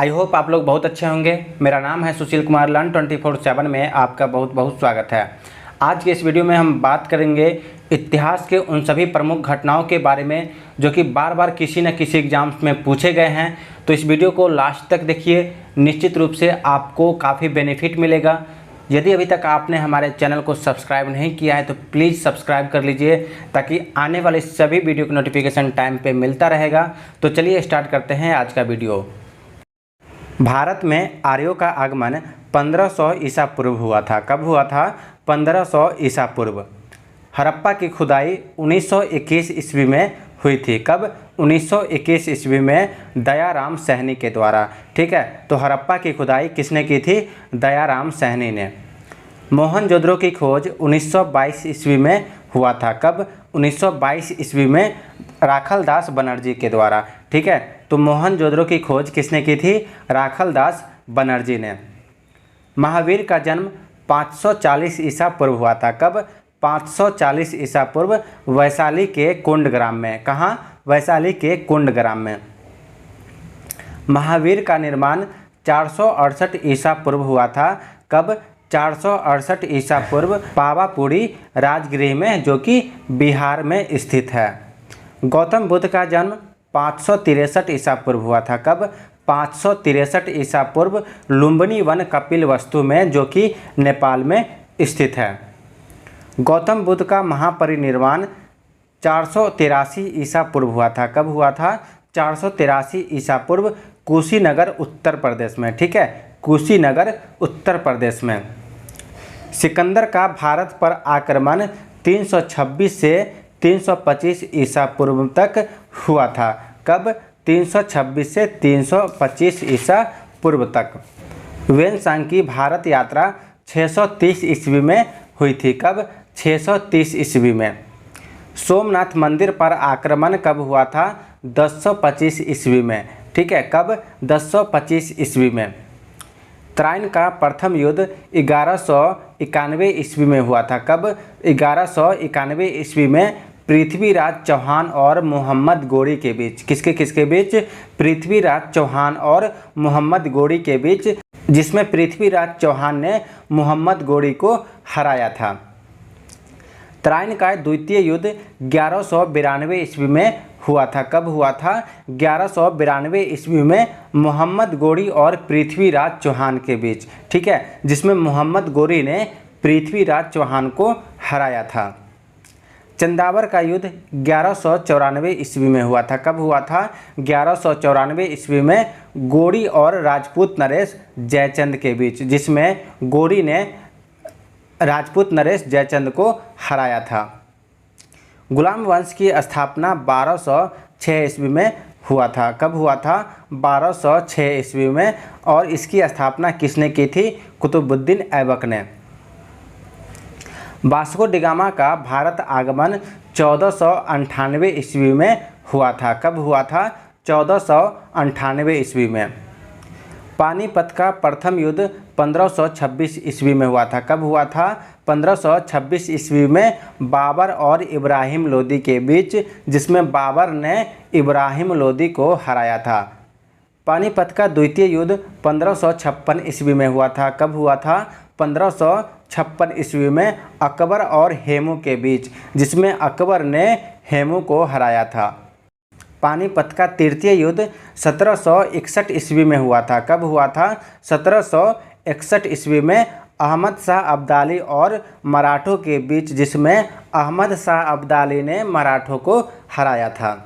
I hope आप लोग बहुत अच्छे होंगे। मेरा नाम है सुशील कुमार। लर्न 24/7 में आपका बहुत बहुत स्वागत है। आज के इस वीडियो में हम बात करेंगे इतिहास के उन सभी प्रमुख घटनाओं के बारे में जो कि बार बार किसी न किसी एग्जाम्स में पूछे गए हैं। तो इस वीडियो को लास्ट तक देखिए, निश्चित रूप से आपको काफ़ी बेनिफिट मिलेगा। यदि अभी तक आपने हमारे चैनल को सब्सक्राइब नहीं किया है तो प्लीज़ सब्सक्राइब कर लीजिए ताकि आने वाले सभी वीडियो का नोटिफिकेशन टाइम पे मिलता रहेगा। तो चलिए स्टार्ट करते हैं आज का वीडियो। भारत में आर्यों का आगमन 1500 ईसा पूर्व हुआ था। कब हुआ था? 1500 ईसा पूर्व। हड़प्पा की खुदाई 1921 ईस्वी में हुई थी। कब? 1921 ईस्वी में दयाराम सहनी के द्वारा। ठीक है, तो हड़प्पा की खुदाई किसने की थी? दयाराम सहनी ने। मोहनजोदड़ो की खोज 1922 ईस्वी में हुआ था। कब? 1922 ईस्वी में राखलदास बनर्जी के द्वारा। ठीक है, तो मोहनजोदड़ो की खोज किसने की थी? राखलदास बनर्जी ने। महावीर का जन्म 540 ईसा पूर्व हुआ था। कब? 540 ईसा पूर्व वैशाली के कुंडग्राम में। कहाँ? वैशाली के कुंडग्राम में। महावीर का निर्माण 468 ईसा पूर्व हुआ था। कब? 468 ईसा पूर्व पावापुरी राजगृह में, जो कि बिहार में स्थित है। गौतम बुद्ध का जन्म 563 ईसा पूर्व हुआ था। कब? 563 ईसा पूर्व लुम्बिनी वन कपिलवस्तु में, जो कि नेपाल में स्थित है। गौतम बुद्ध का महापरिनिर्वाण 483 ईसा पूर्व हुआ था। कब हुआ था? 483 ईसा पूर्व कुशीनगर उत्तर प्रदेश में। ठीक है, कुशीनगर उत्तर प्रदेश में। सिकंदर का भारत पर आक्रमण 326 से 325 ईसा पूर्व तक हुआ था। कब? 326 से 325 ईसा पूर्व तक। वेनसांग की भारत यात्रा 630 ईस्वी में हुई थी। कब? 630 ईस्वी में। सोमनाथ मंदिर पर आक्रमण कब हुआ था? 1025 ईस्वी में। ठीक है, कब? 1025 ईस्वी में। त्राइन का प्रथम युद्ध 1191 ईस्वी में हुआ था। कब? 1191 ईस्वी में पृथ्वीराज चौहान और मोहम्मद गोरी के बीच। किसके बीच? पृथ्वीराज चौहान और मोहम्मद गोरी के बीच, जिसमें पृथ्वीराज चौहान ने मोहम्मद गोरी को हराया था। त्राइन का द्वितीय युद्ध 1192 ईस्वी में हुआ था। कब हुआ था? 1192 ईस्वी में मोहम्मद गोरी और पृथ्वीराज चौहान के बीच। ठीक है, जिसमें मोहम्मद गोरी ने पृथ्वीराज चौहान को हराया था। चंदावर का युद्ध 1194 ईस्वी में हुआ था। कब हुआ था? 1194 ईस्वी में गोरी और राजपूत नरेश जयचंद के बीच, जिसमें गोरी ने राजपूत नरेश जयचंद को हराया था। गुलाम वंश की स्थापना 1206 ईस्वी में हुआ था। कब हुआ था? 1206 ईस्वी में। और इसकी स्थापना किसने की थी? कुतुबुद्दीन ऐबक ने। वास्को डी गामा का भारत आगमन 1498 ईस्वी में हुआ था। कब हुआ था? 1498 ईस्वी में। पानीपत का प्रथम युद्ध 1526 ईस्वी में हुआ था। कब हुआ था? 1526 ईस्वी में बाबर और इब्राहिम लोदी के बीच, जिसमें बाबर ने इब्राहिम लोदी को हराया था। पानीपत का द्वितीय युद्ध 1556 ईस्वी में हुआ था। कब हुआ था? 1556 ईस्वी में अकबर और हेमू के बीच, जिसमें अकबर ने हेमू को हराया था। पानीपत का तृतीय युद्ध 1761 ईस्वी में हुआ था। कब हुआ था? 1761 ईस्वी में अहमद शाह अब्दाली और मराठों के बीच, जिसमें अहमद शाह अब्दाली ने मराठों को हराया था।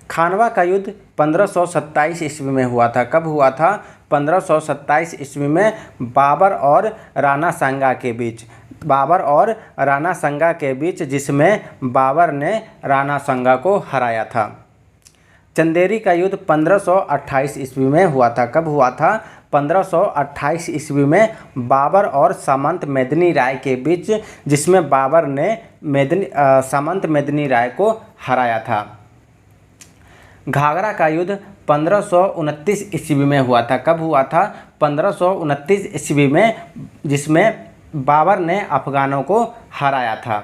खानवा का युद्ध 1527 ईस्वी में हुआ था। कब हुआ था? 1527 ईस्वी में बाबर और राणा सांगा के बीच। बाबर और राणा सांगा के बीच, जिसमें बाबर ने राणा सांगा को हराया था। चंदेरी का युद्ध 1528 ईस्वी में हुआ था। कब हुआ था? 1528 ईस्वी में बाबर और सामंत मेदिनी राय के बीच, जिसमें बाबर ने सामंत मेदिनी राय को हराया था। घाघरा का युद्ध 1529 ईस्वी में हुआ था। कब हुआ था? 1529 ईस्वी में, जिसमें बाबर ने अफगानों को हराया था।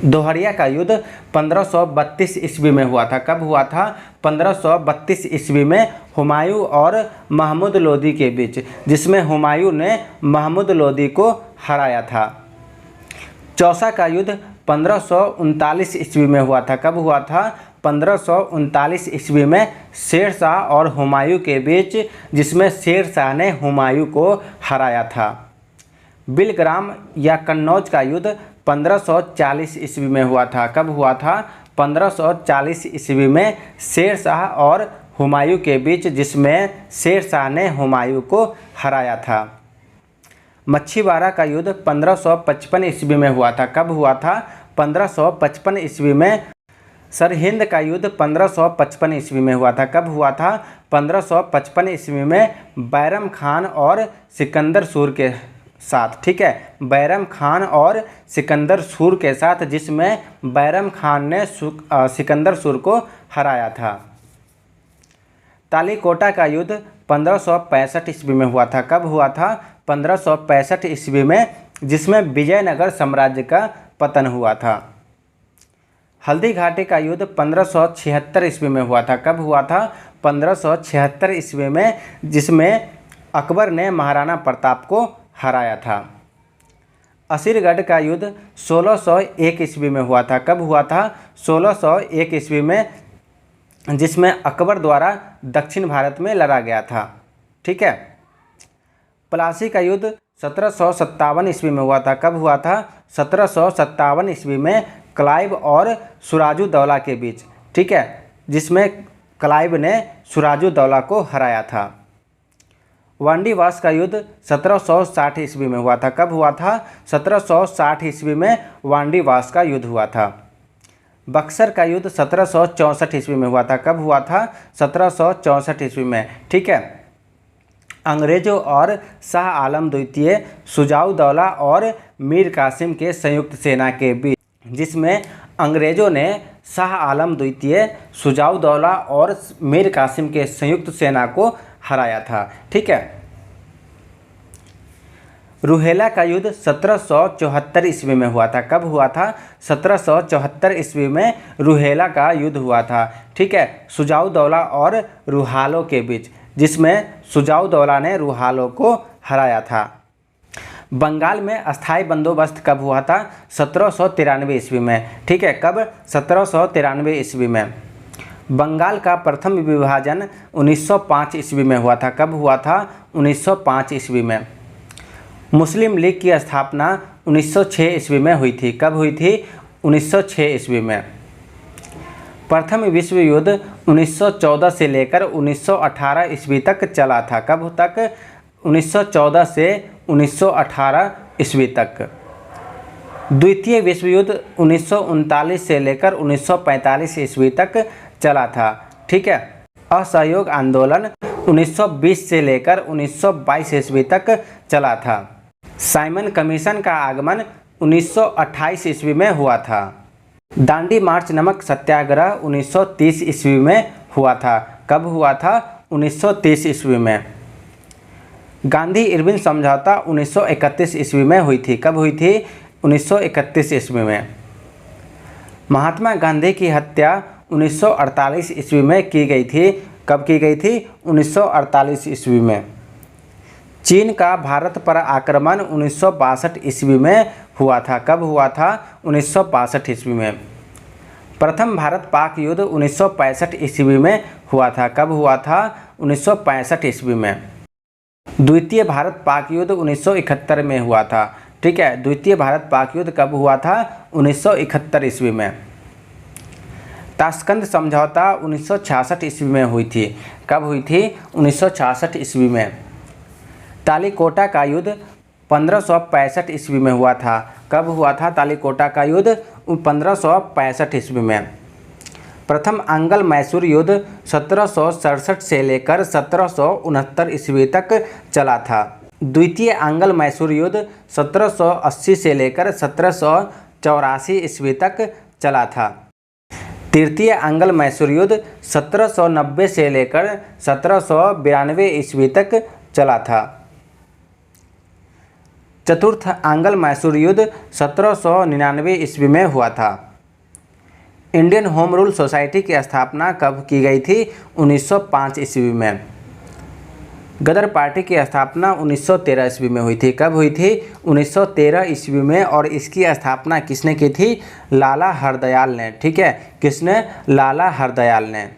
दोहरिया का युद्ध 1532 ईस्वी में हुआ था। कब हुआ था? 1532 ईस्वी में हुमायूं और महमूद लोदी के बीच, जिसमें हुमायूं ने महमूद लोदी को हराया था। चौसा का युद्ध 1539 ईस्वी में हुआ था। कब हुआ था? 1539 ईस्वी में शेर शाह और हुमायूं के बीच, जिसमें शेर शाह ने हुमायूं को हराया था। बिलग्राम या कन्नौज का युद्ध 1540 ईस्वी में हुआ था। कब हुआ था? 1540 ईस्वी में शेर शाह और हुमायूं के बीच, जिसमें शेर शाह ने हुमायूं को हराया था। मच्छीवाड़ा का युद्ध 1555 ईस्वी में हुआ था। कब हुआ था? 1555 ईस्वी में। सरहिंद का युद्ध 1555 ईस्वी में हुआ था। कब हुआ था? 1555 ईस्वी में बैरम खान और सिकंदर सूर के साथ। ठीक है, बैरम खान और सिकंदर सूर के साथ, जिसमें बैरम खान ने सिकंदर सूर को हराया था। तालीकोटा का युद्ध 1565 ईस्वी में हुआ था। कब हुआ था? 1565 ईस्वी में, जिसमें विजयनगर साम्राज्य का पतन हुआ था। हल्दी घाटी का युद्ध 1576 ईस्वी में हुआ था। कब हुआ था? 1576 ईस्वी में, जिसमें अकबर ने महाराणा प्रताप को हराया था। असीरगढ़ का युद्ध 1601 ईस्वी में हुआ था। कब हुआ था? 1601 ईस्वी में, जिसमें अकबर द्वारा दक्षिण भारत में लड़ा गया था। ठीक है। प्लासी का युद्ध 1757 ईस्वी में हुआ था। कब हुआ था? 1757 ईस्वी में क्लाइव और सुराजुद्दौला के बीच। ठीक है, जिसमें क्लाइव ने सुराजुद्दौला को हराया था। वांडीवास का युद्ध 1760 ईस्वी में हुआ था। कब हुआ था? 1760 ईस्वी में वांडीवास का युद्ध हुआ था। बक्सर का युद्ध 1764 ईस्वी में हुआ था। कब हुआ था? 1764 ईस्वी में। ठीक है। अंग्रेजों और शाह आलम द्वितीय, सुजाउद्दौला और मीर कासिम के संयुक्त सेना के बीच, जिसमें अंग्रेजों ने शाह आलम द्वितीय, सुजाउद्दौला और मीर कासिम के संयुक्त सेना को हराया था। ठीक है। रुहेला का युद्ध 1774 ईस्वी में हुआ था। कब हुआ था? 1774 ईस्वी में रुहेला का युद्ध हुआ था। ठीक है, सुजाउद्दौला और रुहालों के बीच, जिसमें सुजाउद्दौला ने रुहालों को हराया था। बंगाल में अस्थाई बंदोबस्त कब हुआ था? 1793 ईस्वी में। ठीक है, कब? 1793 ईस्वी में। बंगाल का प्रथम विभाजन 1905 ईस्वी में हुआ था। कब हुआ था? 1905 ईस्वी में। मुस्लिम लीग की स्थापना 1906 ईस्वी में हुई थी। कब हुई थी? 1906 ईस्वी में। प्रथम विश्व युद्ध 1914 से लेकर 1918 ईस्वी तक चला था। कब तक? 1914 से 1918 ईस्वी तक। द्वितीय विश्व युद्ध 1939 से लेकर 1945 ईस्वी तक चला था। ठीक है। असहयोग आंदोलन 1920 से लेकर 1922 ईस्वी तक चला था। साइमन कमीशन का आगमन 1928 ईस्वी में हुआ था। दांडी मार्च नमक सत्याग्रह 1930 ईस्वी में हुआ था। कब हुआ था? 1930 ईस्वी में। गांधी इरविन समझौता 1931 ईस्वी में हुई थी। कब हुई थी? 1931 ईस्वी में। महात्मा गांधी की हत्या 1948 ईस्वी में की गई थी। कब की गई थी? 1948 ईस्वी में। चीन का भारत पर आक्रमण 1962 ईस्वी में हुआ था। कब हुआ था? 1962 ईस्वी में। प्रथम भारत पाक युद्ध 1965 ईस्वी में हुआ था। कब हुआ था? 1965 ईस्वी में। द्वितीय भारत पाक युद्ध 1971 में हुआ था। ठीक है, द्वितीय भारत पाक युद्ध कब हुआ था? 1971 ईस्वी में। ताशकंद समझौता 1966 ईस्वी में हुई थी। कब हुई थी? 1966 ईस्वी में। तालीकोटा का युद्ध 1565 ईस्वी में हुआ था। कब हुआ था तालीकोटा का युद्ध? 1565 ईस्वी में। प्रथम आंग्ल मैसूर युद्ध 1767 से लेकर 1769 ईस्वी तक चला था। द्वितीय आंग्ल मैसूर युद्ध 1780 से लेकर 1784 ईस्वी तक चला था। तृतीय आंग्ल मैसूर युद्ध 1790 से लेकर 1792 ईस्वी तक चला था। चतुर्थ आंग्ल मैसूर युद्ध 1799 ईस्वी में हुआ था। इंडियन होम रूल सोसाइटी की स्थापना कब की गई थी? 1905 ईस्वी में। गदर पार्टी की स्थापना 1913 ईस्वी में हुई थी। कब हुई थी? 1913 ईस्वी में। और इसकी स्थापना किसने की थी? लाला हरदयाल ने। ठीक है, किसने? लाला हरदयाल ने।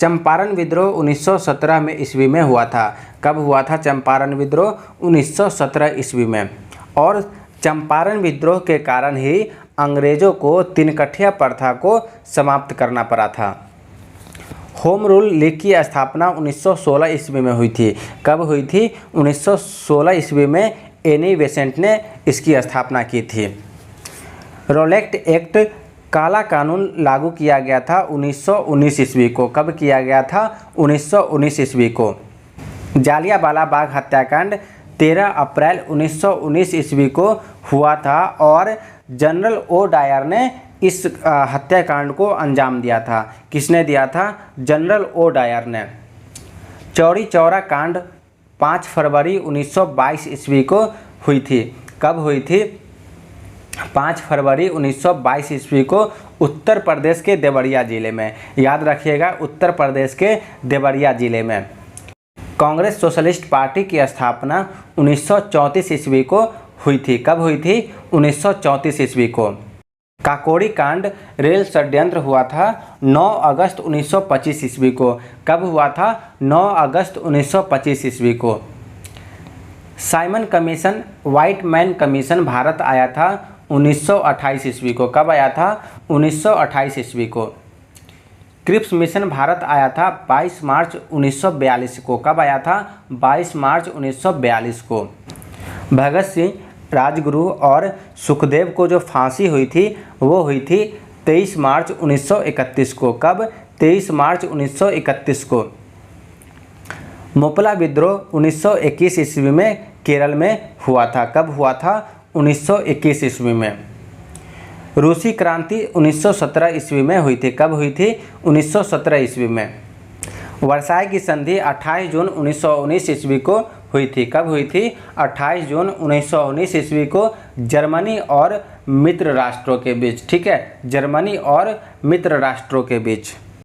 चंपारण विद्रोह 1917 में ईस्वी में हुआ था। कब हुआ था चंपारण विद्रोह? 1917 ईस्वी में। और चंपारण विद्रोह के कारण ही अंग्रेजों को तिनकठिया प्रथा को समाप्त करना पड़ा था। होम रूल लीग की स्थापना 1916 ईस्वी में हुई थी। कब हुई थी? 1916 ईस्वी में एनी बेसेंट ने इसकी स्थापना की थी। रोलेक्ट एक्ट काला कानून लागू किया गया था 1919 ईस्वी को। कब किया गया था? 1919 ईस्वी को। जालियांवाला बाग हत्याकांड 13 अप्रैल 1919 ईस्वी को हुआ था और जनरल ओ डायर ने इस हत्याकांड को अंजाम दिया था। किसने दिया था? जनरल ओ डायर ने। चौरी चौरा कांड 5 फरवरी 1922 ईस्वी को हुई थी। कब हुई थी? 5 फरवरी 1922 ईस्वी को उत्तर प्रदेश के देवरिया जिले में। याद रखिएगा, उत्तर प्रदेश के देवरिया जिले में। कांग्रेस सोशलिस्ट पार्टी की स्थापना 1934 ईस्वी को हुई थी। कब हुई थी? 1934 ईस्वी को। काकोरी कांड रेल षड्यंत्र हुआ था 9 अगस्त 1925 ईस्वी को। कब हुआ था? 9 अगस्त 1925 ईस्वी को। Simon commission, white man commission Bharat आया था 1928 ईस्वी को। कब आया था? 1928 ईस्वी को। क्रिप्स मिशन भारत आया था 22 मार्च 1942 को। कब आया था? 22 मार्च 1942 को। भगत सिंह, राजगुरु और सुखदेव को जो फांसी हुई थी वो हुई थी 23 मार्च 1931 को। कब? 23 मार्च 1931 को। मोपला विद्रोह 1921 ईस्वी में केरल में हुआ था। कब हुआ था? 1921 ईस्वी में। रूसी क्रांति 1917 ईस्वी में हुई थी। कब हुई थी? 1917 ईस्वी में। वर्साई की संधि 28 जून 1919 ईस्वी को हुई थी। कब हुई थी? 28 जून 1919 ईस्वी को जर्मनी और मित्र राष्ट्रों के बीच। ठीक है, जर्मनी और मित्र राष्ट्रों के बीच।